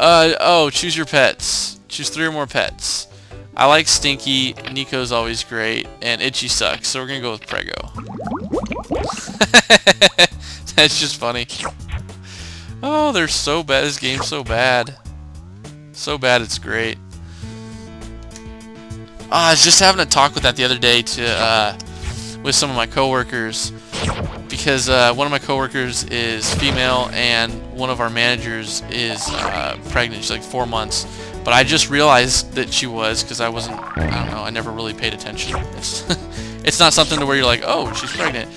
Oh, choose your pets. Choose 3 or more pets. I like Stinky, Nico's always great, and Itchy sucks, so we're gonna go with Prego. That's just funny. Oh, they're so bad. This game's so bad. So bad, it's great. I was just having a talk with that the other day with some of my coworkers, because one of my coworkers is female and one of our managers is pregnant. She's like 4 months. But I just realized that she was, because I don't know, I never really paid attention. It's not something to where you're like, oh, she's pregnant.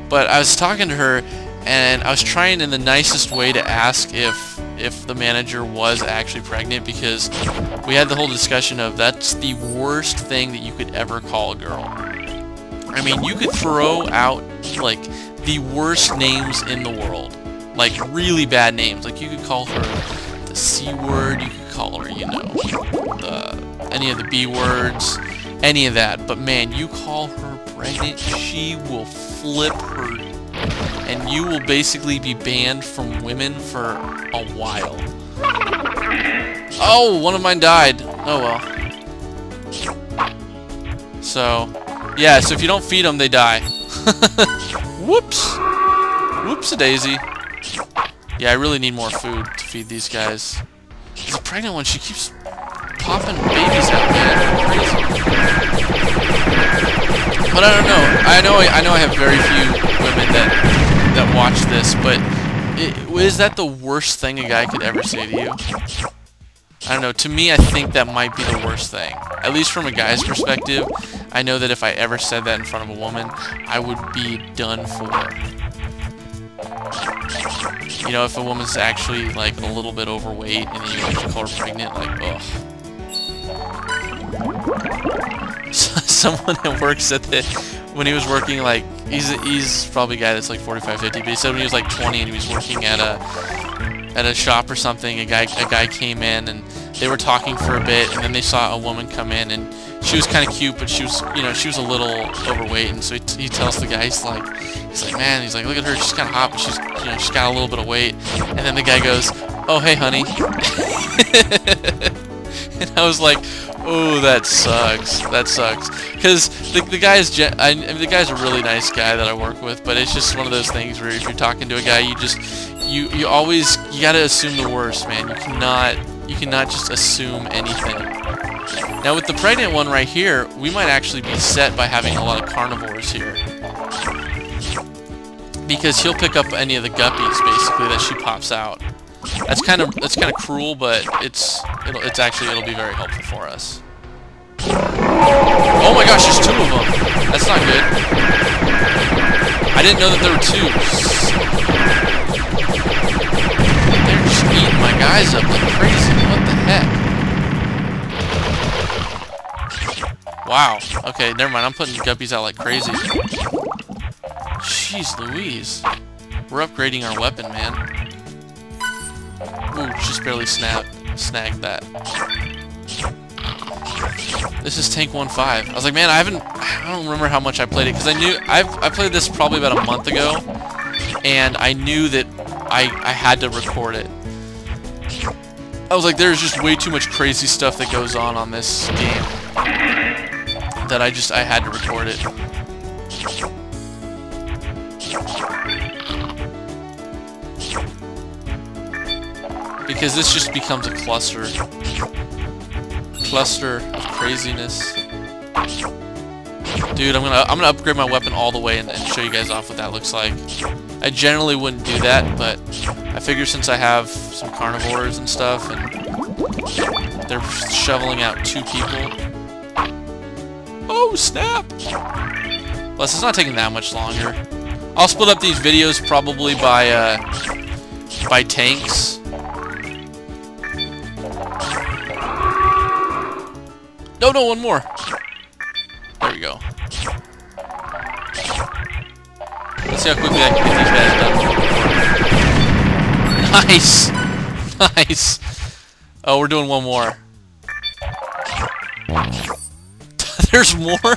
But I was talking to her, and I was trying in the nicest way to ask if the manager was actually pregnant, because we had the whole discussion of that's the worst thing that you could ever call a girl. I mean, you could throw out, like, the worst names in the world. Like, really bad names. Like, you could call her the C word, you could call her, you know, any of the B words, any of that. But man, you call her pregnant, she will flip her, and you will basically be banned from women for a while. Oh, one of mine died. Oh well. So, yeah, so if you don't feed them, they die. Whoops. Whoops-a-daisy. Yeah, I really need more food to feed these guys. The pregnant one, she keeps popping babies out, man. Crazy. But I don't know. I know I have very few women that watch this, but is that the worst thing a guy could ever say to you? I don't know. To me, I think that might be the worst thing. At least from a guy's perspective, I know that if I ever said that in front of a woman, I would be done for. You know, if a woman's actually, like, a little bit overweight and you actually call her pregnant, like, ugh. Someone at work said that when he was working, like, he's probably a guy that's like 45, 50, but he said when he was like 20 and he was working at a shop or something, a guy came in and they were talking for a bit, and then they saw a woman come in, and she was kind of cute, but she was, you know, she was a little overweight, and so he tells the guy, he's like, man, he's like, look at her, she's kind of hot, but she's, you know, she's got a little bit of weight, and then the guy goes, oh, hey, honey. And I was like, oh, that sucks. That sucks. Because the guy's the guy's a really nice guy that I work with, but it's just one of those things where if you're talking to a guy, you always gotta assume the worst, man. You cannot just assume anything. Now with the pregnant one right here, we might actually be set by having a lot of carnivores here, because he'll pick up any of the guppies basically that she pops out. That's kind of cruel, but it'll be very helpful for us. Oh my gosh, there's 2 of them. That's not good. I didn't know that there were 2. They're just eating my guys up like crazy. What the heck? Wow. Okay, never mind. I'm putting guppies out like crazy. Jeez Louise. We're upgrading our weapon, man. Ooh, just barely snagged that. This is Tank 1.5. I was like, man, I don't remember how much I played it, because I played this probably about a month ago, and I knew that I had to record it. I was like, there's just way too much crazy stuff that goes on this game that I had to record it. Because this just becomes a cluster of craziness. Dude, I'm gonna upgrade my weapon all the way and show you guys off what that looks like. I generally wouldn't do that, but I figure since I have some carnivores and stuff, and they're shoveling out 2 people. Oh snap! Plus, it's not taking that much longer. I'll split up these videos probably by tanks. No, one more. There we go. Let's see how quickly I can get these guys done. Nice! Nice! Oh, we're doing one more. There's more?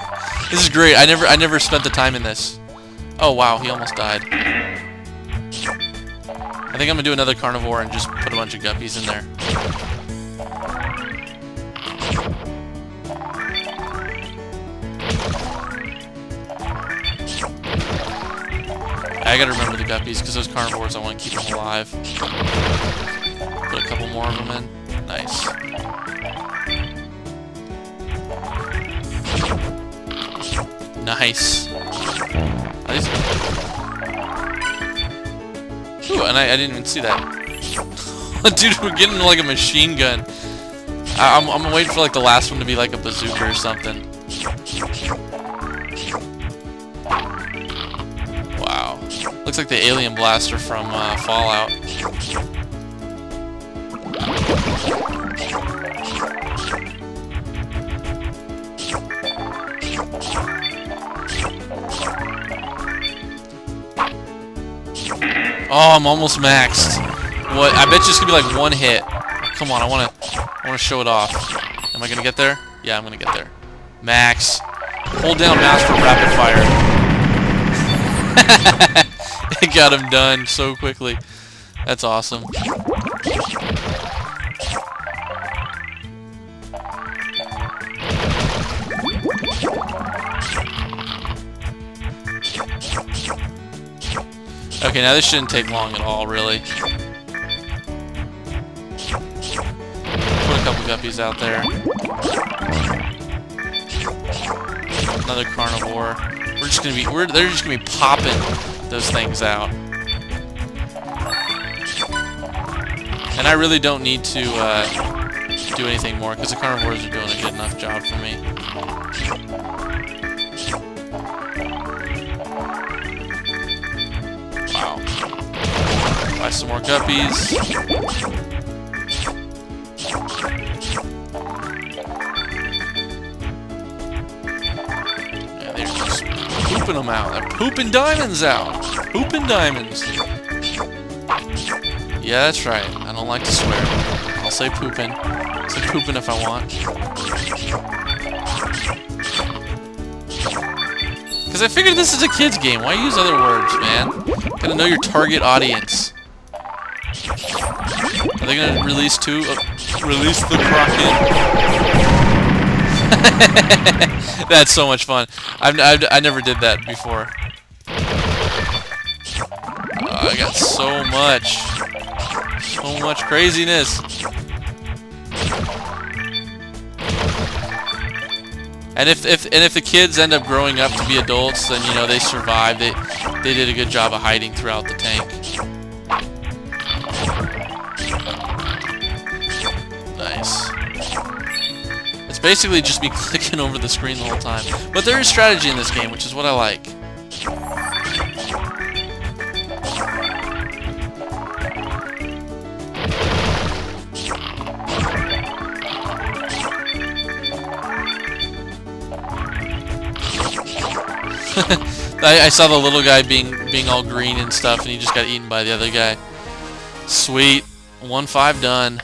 This is great. I never spent the time in this. Oh wow, he almost died. I think I'm gonna do another carnivore and just put a bunch of guppies in there. I gotta remember the guppies because those carnivores, I want to keep them alive. Put a couple more of them in. Nice. Nice. Ooh, and I didn't even see that. Dude, we're getting like a machine gun. I'm waiting for like the last one to be like a bazooka or something. Wow. Looks like the alien blaster from Fallout. Oh, I'm almost maxed. What? I bet you it's gonna be like one hit. Oh, come on, I wanna show it off. Am I gonna get there? Yeah, I'm gonna get there. Max. Hold down mouse for rapid fire. It got him done so quickly. That's awesome. Okay, now this shouldn't take long at all, really. Put a couple guppies out there. Another carnivore. They're just gonna be popping those things out. And I really don't need to do anything more because the carnivores are doing a good enough job for me. Wow. Buy some more guppies. Yeah, they're just pooping them out. They're pooping diamonds out. Pooping diamonds. Yeah, that's right. I don't like to swear. I'll say pooping. I'll say pooping if I want. Because I figured this is a kid's game. Why use other words, man? Gotta know your target audience. Are they gonna release release the Kraken? That's so much fun. I never did that before. I got so much craziness. And if the kids end up growing up to be adults, then you know they survived. They did a good job of hiding throughout the tank. Nice. It's basically just me clicking over the screen the whole time. But there is strategy in this game, which is what I like. I saw the little guy being all green and stuff, and he just got eaten by the other guy. Sweet. 1-5 done.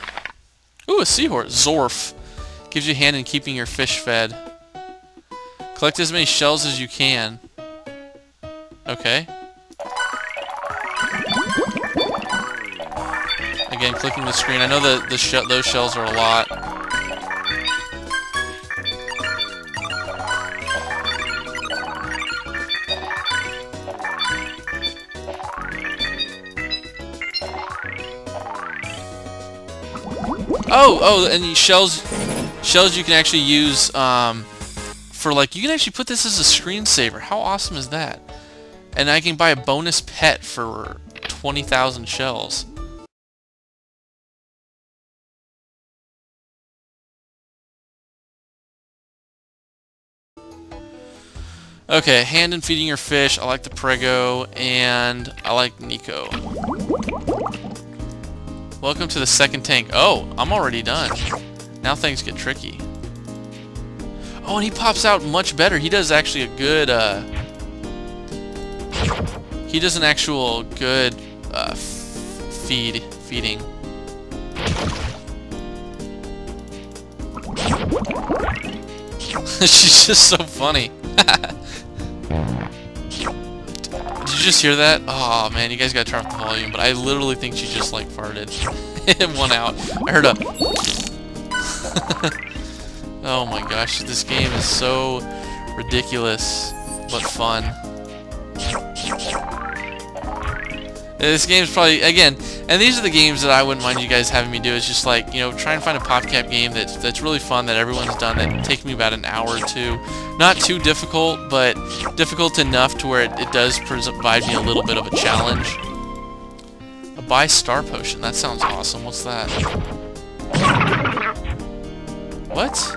Ooh, a seahorse. Zorf. Gives you a hand in keeping your fish fed. Collect as many shells as you can. Okay. Again, clicking the screen. I know that those shells are a lot. Oh, and these shells you can actually use for like, you can actually put this as a screensaver. How awesome is that? And I can buy a bonus pet for 20,000 shells. Okay, hand in feeding your fish. I like the Prego, and I like Nico. Welcome to the second tank. Oh, I'm already done. Now things get tricky. Oh, and he pops out much better. He does actually a good, he does an actual good, feeding. She's just so funny. Did you you just hear that? Oh man, you guys gotta turn off the volume, but I literally think she just like farted. It went out. I heard a... Oh my gosh, this game is so ridiculous, but fun. This game's probably, again, and these are the games that I wouldn't mind you guys having me do. It's just like, you know, try and find a PopCap game that's really fun, that everyone's done, that takes me about an hour or two. Not too difficult, but difficult enough to where it does provide me a little bit of a challenge. A buy star potion, that sounds awesome. What's that? What?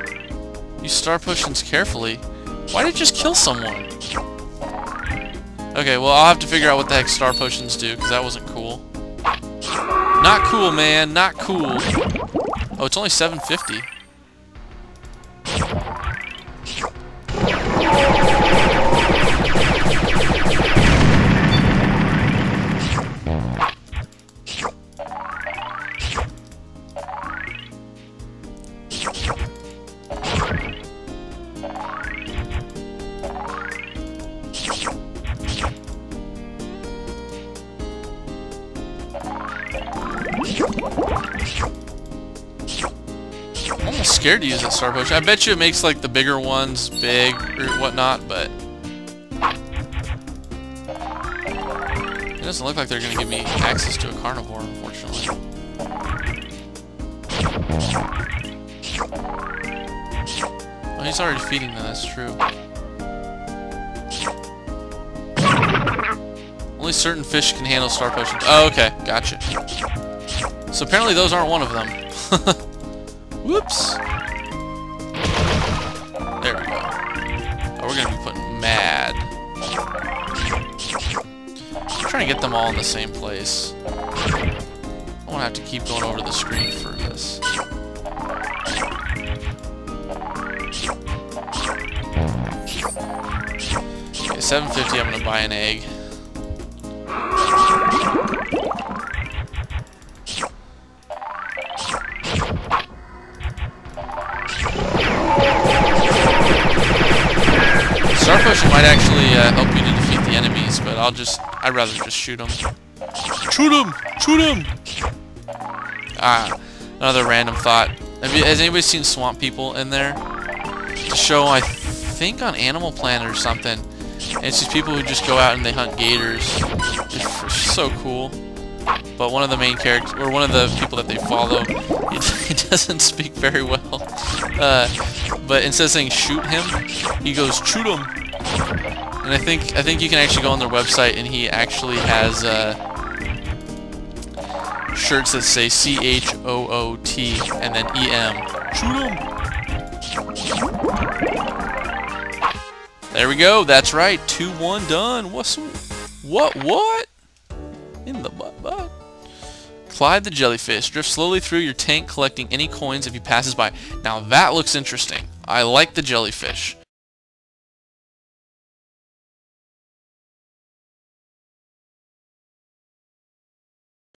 Use star potions carefully. Why did it just kill someone? Okay, well, I'll have to figure out what the heck star potions do, because that wasn't cool. Not cool, man. Not cool. Oh, it's only $7.50. I'm almost scared to use that star potion. I bet you it makes like the bigger ones big or whatnot, but it doesn't look like they're gonna give me access to a carnivore, unfortunately. Oh, he's already feeding them, that's true. Only certain fish can handle star potions. Oh, okay, gotcha. So apparently those aren't one of them. Whoops. There we go. Oh, we're gonna be putting mad. I'm trying to get them all in the same place. I won't have to keep going over the screen for this. Okay, $7.50. I'm gonna buy an egg. Star potion might actually help you to defeat the enemies, but I'd rather just shoot them. Shoot them! Shoot them! Ah, another random thought. Has anybody seen Swamp People in there? It's a show, I think, on Animal Planet or something. And it's these people who just go out and they hunt gators. It's so cool. But one of the main characters, or one of the people that they follow, he doesn't speak very well. But instead of saying shoot him, he goes shoot him. And I think you can actually go on their website, and he actually has shirts that say CHOOT and then EM. Shoot him. There we go. That's right. 2-1 done. What? In the butt. Clyde the jellyfish. Drift slowly through your tank, collecting any coins if he passes by. Now that looks interesting. I like the jellyfish.